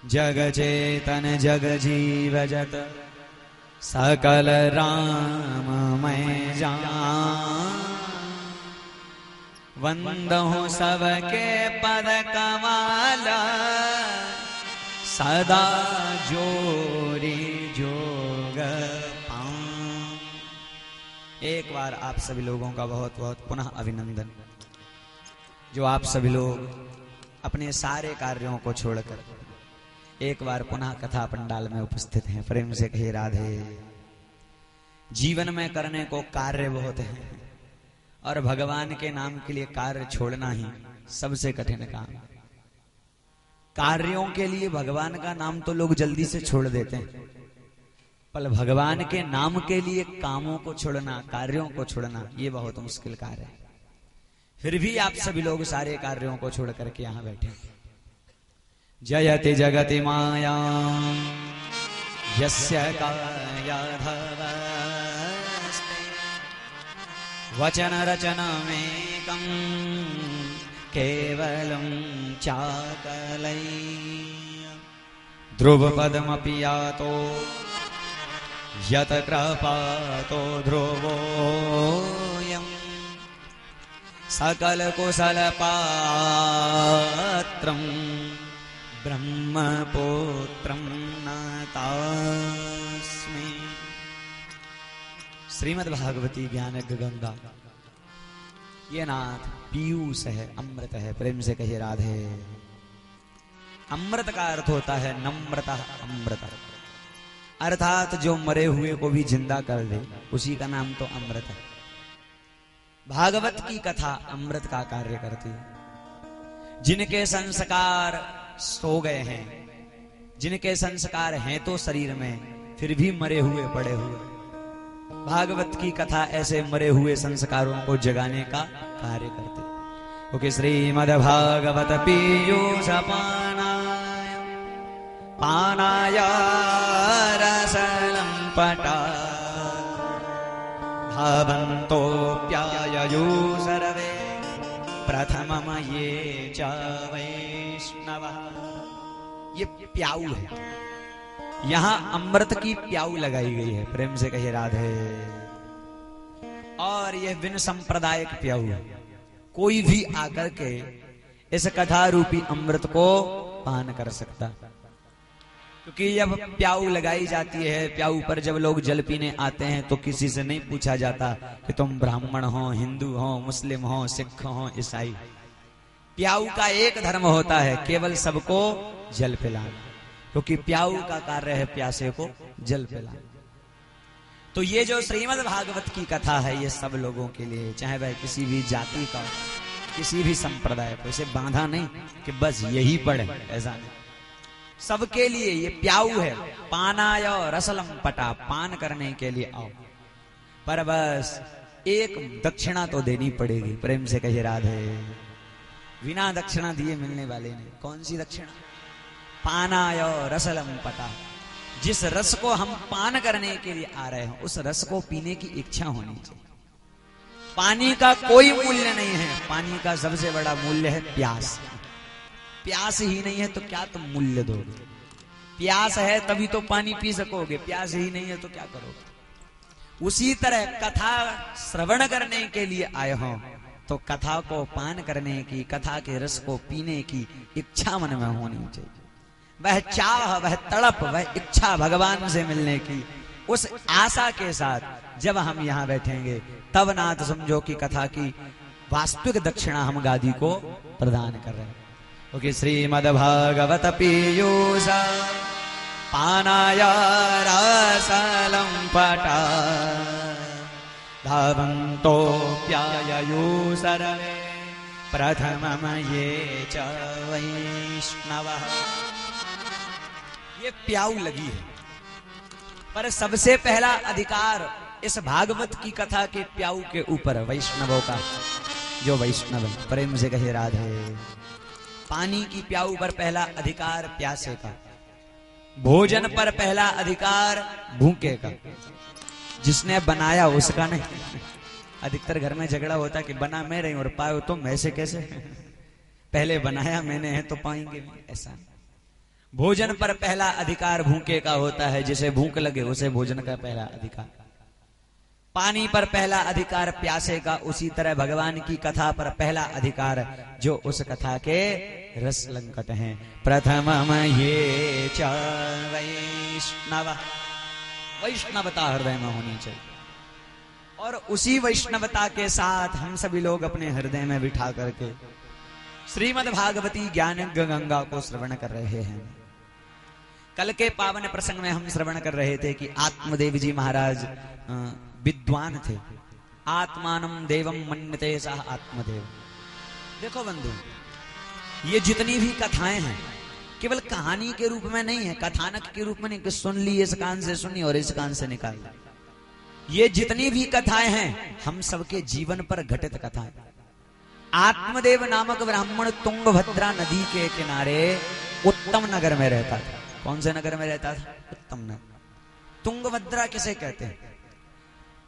जग चेतन जग जीव जत सकल राम मैं जान। वंदहु सबके पद कमल सदा जोरी जोग पाऊं। एक बार आप सभी लोगों का बहुत बहुत पुनः अभिनंदन, जो आप सभी लोग अपने सारे कार्यों को छोड़कर एक बार पुनः कथा पंडाल में उपस्थित हैं। प्रेम से कहिए राधे। जीवन में करने को कार्य बहुत है और भगवान के नाम के लिए कार्य छोड़ना ही सबसे कठिन काम। कार्यों के लिए भगवान का नाम तो लोग जल्दी से छोड़ देते हैं, पर भगवान के नाम के लिए कामों को छोड़ना, कार्यों को छोड़ना, ये बहुत मुश्किल कार्य है। फिर भी आप सभी लोग सारे कार्यों को छोड़ करके यहां बैठे। जयति जगति माया यस्य कायाधवस्ते वचन रचनमेकं केवलं चाकलै ध्रुवपदमपि यातो यत कृपातो ध्रुवोऽयं सकल कुशल पात्रं ब्रह्मपुत्रं नतास्मि। श्रीमद्भागवती ज्ञानज्ञ गंगा, ये नाथ पीयूष है, अमृत है। प्रेम से कहिए राधे। अमृत का अर्थ होता है नम्रता, अमृत अर्थात जो मरे हुए को भी जिंदा कर दे, उसी का नाम तो अमृत है। भागवत की कथा अमृत का कार्य करती है। जिनके संस्कार सो गए हैं, जिनके संस्कार हैं तो शरीर में, फिर भी मरे हुए पड़े हुए, भागवत की कथा ऐसे मरे हुए संस्कारों को जगाने का कार्य करते। क्योंकि श्रीमद् भागवत पीयूष पानाय पानाय रसनं पटा धावन्तोऽप्याययु सर्वे प्रथमम ये च वैष्णवः। ये प्याऊ है, यहां अमृत की प्याऊ लगाई गई है। प्रेम से कहिए राधे। और यह बिन संप्रदायिक प्याऊ है, कोई भी आकर के इस कथा रूपी अमृत को पान कर सकता। क्योंकि जब प्याऊ लगाई जाती है, प्याऊ पर जब लोग जल पीने आते हैं तो किसी से नहीं पूछा जाता कि तुम ब्राह्मण हो, हिंदू हो, मुस्लिम हो, सिख हो, ईसाई। प्याऊ का एक धर्म होता है, केवल सबको जल पिलाना, क्योंकि प्याऊ का कार्य है प्यासे को जल पिलाना। तो ये जो श्रीमद् भागवत की कथा है, ये सब लोगों के लिए, चाहे वह किसी भी जाति का, किसी भी संप्रदाय को, इसे बांधा नहीं कि बस यही पढ़े, ऐसा नहीं। सबके लिए ये प्याऊ है। पानाय रसलम पटा, पान करने के लिए आओ, पर बस एक दक्षिणा तो देनी पड़ेगी। प्रेम से कहिए राधे। बिना दक्षिणा दिए मिलने वाले नहीं। कौन सी दक्षिणा? पानाय रसलम पटा। जिस रस को हम पान करने के लिए आ रहे हैं, उस रस को पीने की इच्छा होनी चाहिए। पानी का कोई मूल्य नहीं है, पानी का सबसे बड़ा मूल्य है प्यास। प्यास ही नहीं है तो क्या तुम मूल्य दोगे? प्यास है तभी तो पानी पी सकोगे, प्यास ही नहीं है तो क्या करोगे? उसी तरह कथा श्रवण करने के लिए आए हो तो कथा को पान करने की, कथा के रस को पीने की इच्छा मन में होनी चाहिए। वह चाह, वह तड़प, वह इच्छा भगवान से मिलने की, उस आशा के साथ जब हम यहाँ बैठेंगे, तब ना तो समझो कि कथा की वास्तविक दक्षिणा हम गादी को प्रदान कर रहे हैं। क्योंकि श्रीमद् भागवत पीयूष पानाय रसलं पटा धावन्तोऽप्याययु सर्वे प्रथमम ये च वैष्णवः। ये प्याऊ लगी है, पर सबसे पहला अधिकार इस भागवत की कथा के प्याऊ के ऊपर वैष्णवों का, जो वैष्णव है। प्रेम से कहे राधे। पानी की प्याऊ पर पहला अधिकार प्यासे का, भोजन पर पहला अधिकार भूखे का। जिसने बनाया उसका नहीं। अधिकतर घर में झगड़ा होता कि बना मैं रही और पाए तुम, ऐसे कैसे? पहले बनाया मैंने है तो पाएंगे भी, ऐसा। भोजन पर पहला अधिकार भूखे का होता है, जिसे भूख लगे उसे भोजन का पहला अधिकार। पानी पर पहला अधिकार प्यासे का, उसी तरह भगवान की कथा पर पहला अधिकार जो उस कथा के रस लंकट हैं। प्रथमम ये च वैष्णव, वैष्णवता हृदय में होनी चाहिए, और उसी वैष्णवता के साथ हम सभी लोग अपने हृदय में बिठा करके श्रीमद् भागवती ज्ञान गंगा को श्रवण कर रहे हैं। कल के पावन प्रसंग में हम श्रवण कर रहे थे कि आत्मदेव जी महाराज विद्वान थे। आत्मानम देवम मन्यते सह आत्मदेव। देखो बंधु, ये जितनी भी कथाएं हैं केवल कहानी के रूप में नहीं है, कथानक के रूप में नहीं कि सुन ली, इस कान से सुनी और इस कान से निकाल ली। ये जितनी भी कथाएं हैं हम सबके जीवन पर घटित कथाएं। आत्मदेव नामक ब्राह्मण तुंगभद्रा नदी के किनारे उत्तम नगर में रहता था। कौन से नगर में रहता था? उत्तम नगर। तुंगभद्रा किसे कहते हैं?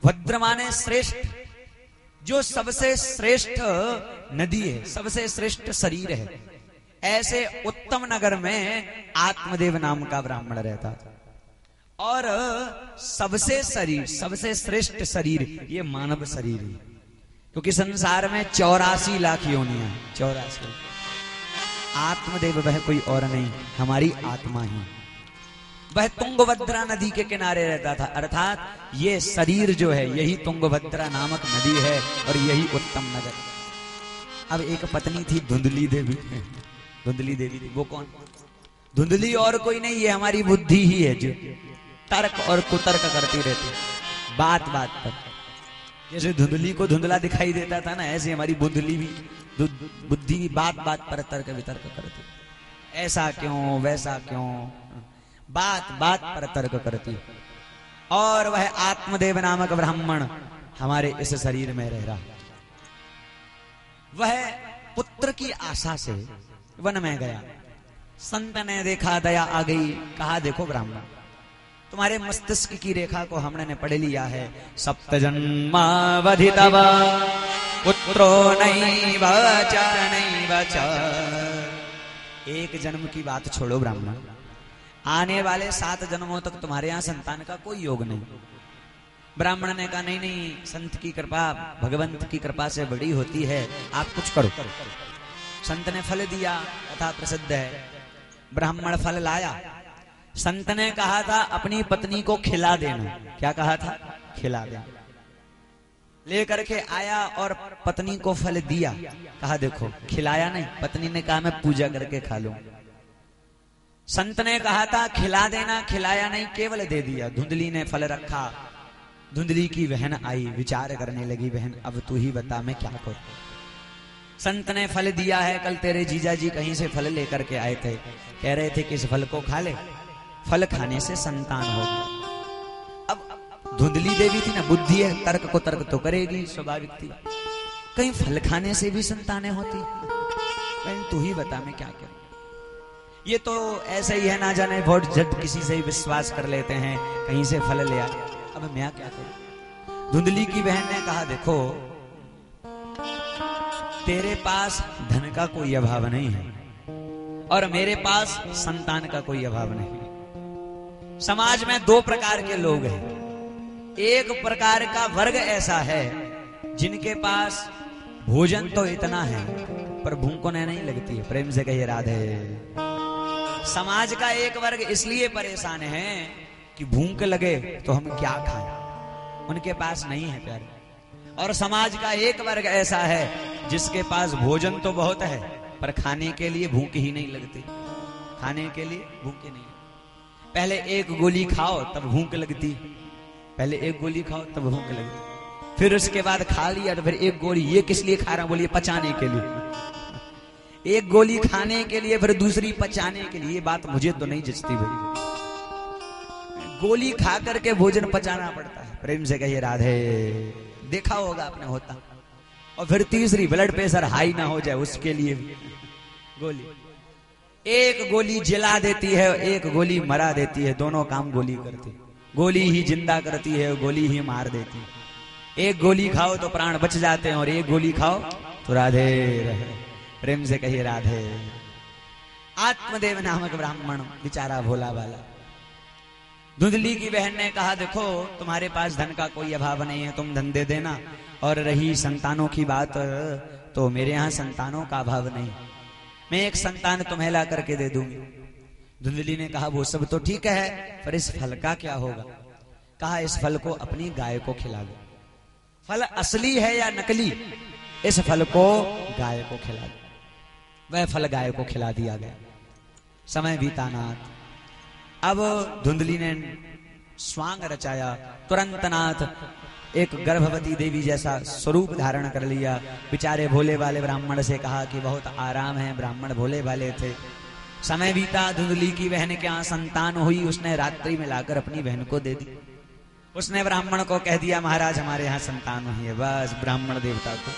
भद्र माने श्रेष्ठ, जो सबसे श्रेष्ठ नदी है, सबसे श्रेष्ठ शरीर है। ऐसे उत्तम नगर में आत्मदेव नाम का ब्राह्मण रहता था। और सबसे शरीर, सबसे श्रेष्ठ शरीर ये मानव शरीर है, क्योंकि संसार में 84 लाख योनियां हैं। 84। आत्मदेव वह कोई और नहीं, हमारी आत्मा ही। वह तुंगभद्रा नदी के किनारे रहता था, अर्थात ये शरीर जो है यही तुंगभद्रा नामक नदी है और यही उत्तम नगर। अब एक पत्नी थी धुंधली देवी। धुंधली देवी थी, वो कौन? धुंधली और कोई नहीं, ये हमारी बुद्धि ही है जो तर्क और कुतर्क करती रहती बात बात पर। जैसे धुंधली को धुंधला दिखाई देता था ना, ऐसे हमारी बुद्धली भी, बुद्धि भी बात बात पर तर्क वितर्क करती। ऐसा क्यों, वैसा क्यों, बात बात पर तर्क करती। और वह आत्मदेव नामक ब्राह्मण हमारे इस शरीर में रह रहा। वह पुत्र की आशा से वन में गया। संत ने देखा, दया आ गई, कहा देखो ब्राह्मण, तुम्हारे मस्तिष्क की रेखा को हमने पढ़ लिया है। सप्त जन्मावधि तव पुत्रो नैव च नैव च। एक जन्म की बात छोड़ो ब्राह्मण, आने वाले 7 जन्मों तक तुम्हारे यहाँ संतान का कोई योग नहीं। ब्राह्मण ने कहा नहीं नहीं, संत की कृपा भगवंत की कृपा से बड़ी होती है, आप कुछ करो। संत ने फल दिया, कथा प्रसिद्ध है। ब्राह्मण फल लाया। संत ने कहा था अपनी पत्नी को खिला देना। क्या कहा था? खिला देना। लेकर के आया और पत्नी को फल दिया। कहा देखो, खिलाया नहीं। पत्नी ने कहा मैं पूजा करके खा लूं। संत ने कहा था खिला देना, खिलाया नहीं, केवल दे दिया। धुंधली ने फल रखा। धुंधली की बहन आई, विचार करने लगी, बहन अब तू ही बता मैं क्या करूं। संत ने फल दिया है, कल तेरे जीजा जी कहीं से फल लेकर के आए थे, कह रहे थे कि इस फल को खा ले, फल खाने से संतान होगी। अब धुंधली देवी थी ना, बुद्धि है, तर्क को तर्क तो करेगी, स्वाभाविक थी। कहीं फल खाने से भी संतानें होती? बहन तू ही बता मैं क्या करूं। ये तो ऐसा ही है, ना जाने बहुत झट किसी से ही विश्वास कर लेते हैं, कहीं से फल ले आए, अब मैं क्या करूं। धुंधली की बहन ने कहा देखो, तेरे पास धन का कोई अभाव नहीं है और मेरे पास संतान का कोई अभाव नहीं। समाज में 2 प्रकार के लोग हैं। एक प्रकार का वर्ग ऐसा है जिनके पास भोजन तो इतना है पर भूख को नहीं लगती है। प्रेम से कहिए राधे। समाज का एक वर्ग इसलिए परेशान है कि भूख लगे तो हम क्या खाएं, उनके पास नहीं है प्यारे। और समाज का एक वर्ग ऐसा है जिसके पास भोजन तो बहुत है पर खाने के लिए भूख ही नहीं लगती। खाने के लिए भूख ही नहीं। पहले एक गोली खाओ तब भूख लगती, पहले एक गोली खाओ तब भूख लगती, फिर उसके बाद खा लिया तो फिर एक गोली, ये किस लिए खा रहा हूं, बोलिए पचाने के लिए। एक गोली खाने के लिए फिर दूसरी पचाने के लिए। ये बात मुझे तो नहीं जचती भाई, गोली खा करके भोजन पचाना पड़ता है। प्रेम से कहिए राधे। देखा होगा आपने होता। और फिर तीसरी, ब्लड प्रेशर हाई ना हो जाए उसके लिए गोली। एक गोली जिला देती है, एक गोली मरा देती है, दोनों काम गोली करती। गोली ही जिंदा करती है, गोली ही मार देती है। एक गोली खाओ तो प्राण बच जाते हैं और एक गोली खाओ तो राधे रहे। प्रेम से कहिए राधे। आत्मदेव नामक ब्राह्मण बेचारा भोला वाला। धुंधली की बहन ने कहा, देखो तुम्हारे पास धन का कोई अभाव नहीं है, तुम धन दे देना, और रही संतानों की बात तो मेरे यहाँ संतानों का अभाव नहीं, मैं एक संतान तुम्हें ला करके दे दूंगी। धुंधली ने कहा, वो सब तो ठीक है, पर इस फल का क्या होगा? कहा, इस फल को अपनी गाय को खिला दो। फल असली है या नकली? इस फल को गाय को खिला दो। वह फल गाय को खिला दिया गया। समय बीता नाथ। अब धुंधली ने स्वांग रचाया, तुरंत नाथ एक गर्भवती देवी जैसा स्वरूप धारण कर लिया। बेचारे भोले वाले ब्राह्मण से कहा कि बहुत आराम है। ब्राह्मण भोले वाले थे। समय बीता, धुंधली की बहन के यहाँ संतान हुई। उसने रात्रि में लाकर अपनी बहन को दे दी। उसने ब्राह्मण को कह दिया, महाराज हमारे यहाँ संतान हुई है। बस ब्राह्मण देवता को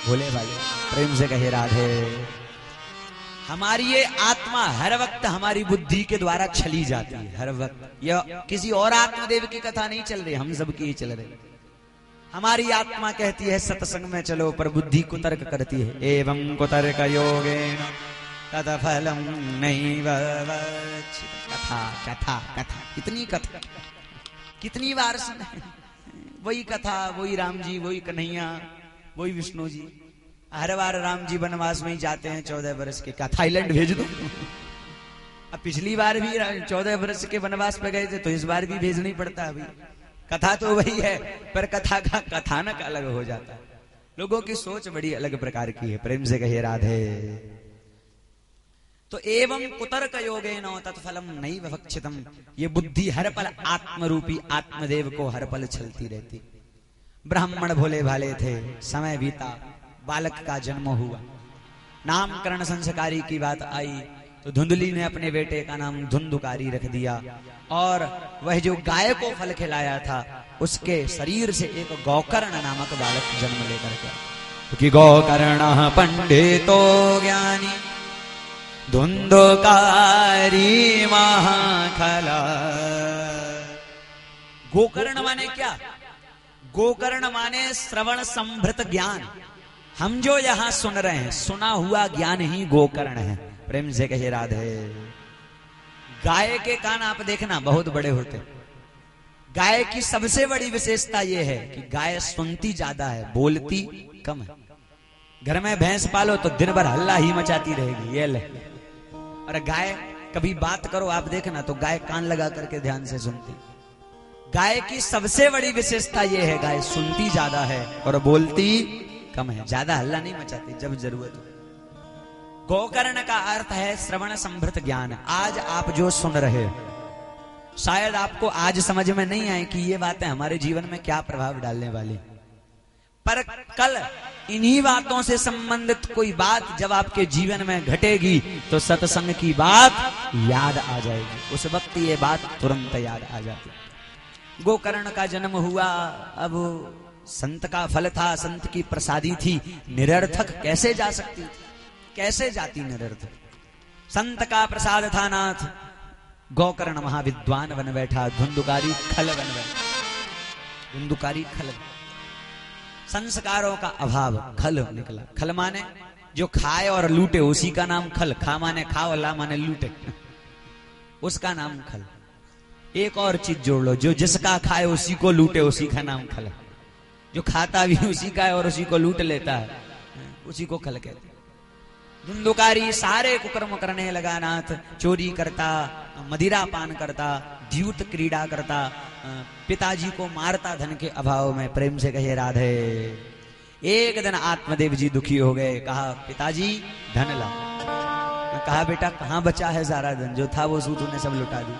भोले वाले प्रेम से कहे, राधे हमारी ये आत्मा हर वक्त हमारी बुद्धि के द्वारा छली जाती है। हर वक्त यह किसी और आत्मदेव की कथा नहीं चल रही, हम सब की ही चल रही। हमारी आत्मा कहती है सत्संग में चलो, पर बुद्धि कुतर्क करती है। एवं कुतर्क योगेन तत् फलम नैव वक्षित। कथा कथा कथा, इतनी कथा कितनी बार सुने? वही कथा, वही राम जी, वही कन्हैया, वही विष्णु जी। हर बार राम जी वनवास में ही जाते हैं 14 वर्ष के। क्या थाईलैंड भेज दो? अब पिछली बार भी 14 वर्ष के वनवास पे गए थे, तो इस बार भी भेजना ही पड़ता है। अभी कथा तो वही है, पर कथा का कथानक अलग हो जाता है। लोगों की सोच बड़ी अलग प्रकार की है। प्रेम से कहिए राधे। तो एवं कुतर्क योगेन तत्फलम नैव भक्षितम। ये बुद्धि हर पल आत्मरूपी आत्मदेव को हर पल छलती रहती। ब्राह्मण भोले भाले थे। समय बीता, बालक का जन्म हुआ। नामकरण संस्कारी की बात आई तो धुंधली ने अपने बेटे का नाम धुंधुकारी रख दिया। और वह जो गाय को फल खिलाया था, उसके शरीर से एक गौकर्ण नामक बालक जन्म लेकर गया। क्योंकि गौकर्ण पंडितो ज्ञानी धुंधुकारी महाखला। गोकर्ण माने क्या? गोकर्ण माने श्रवण संभृत ज्ञान। हम जो यहाँ सुन रहे हैं, सुना हुआ ज्ञान ही गोकर्ण है। प्रेम से कहे राधे। गाय के कान आप देखना बहुत बड़े होते। गाय की सबसे बड़ी विशेषता यह है कि गाय सुनती ज्यादा है, बोलती कम है। घर में भैंस पालो तो दिन भर हल्ला ही मचाती रहेगी, ये ले। और गाय कभी बात करो आप देखना तो गाय कान लगा करके ध्यान से सुनती। गाय की सबसे बड़ी विशेषता यह है, गाय सुनती ज्यादा है और बोलती कम है, ज्यादा हल्ला नहीं मचाती जब जरूरत हो। गोकर्ण का अर्थ है श्रवण संभृत ज्ञान। आज आप जो सुन रहे हो, शायद आपको आज समझ में नहीं आए कि ये बातें हमारे जीवन में क्या प्रभाव डालने वाली, पर कल इन्हीं बातों से संबंधित कोई बात जब आपके जीवन में घटेगी तो सत्संग की बात याद आ जाएगी। उस वक्त ये बात तुरंत याद आ जाती। गोकर्ण का जन्म हुआ। अब संत का फल था, संत की प्रसादी थी, निरर्थक कैसे जा सकती? कैसे जाती निरर्थक? संत का प्रसाद था नाथ। गोकर्ण महाविद्वान बन बैठा, धुंधुकारी खल बन बैठा। धुंधुकारी खल, संस्कारों का अभाव, खल निकला। खल माने जो खाए और लूटे, उसी का नाम खल। खा माने खाओ, ला माने लूटे, उसका नाम खल। एक और चीज जोड़ लो, जो जिसका खाए उसी को लूटे, उसी का नाम खल। जो खाता भी उसी का है और उसी को लूट लेता है, उसी को खल कहते हैं। धुंधुकारी सारे कुकर्म करने लगा नाथ। चोरी करता, मदिरा पान करता, द्यूत क्रीड़ा करता, पिताजी को मारता धन के अभाव में। प्रेम से कहे राधे। एक दिन आत्मदेव जी दुखी हो गए। कहा, पिताजी धन ला। कहा, बेटा कहाँ बचा है सारा धन? जो था वो सूत ने सब लुटा दी।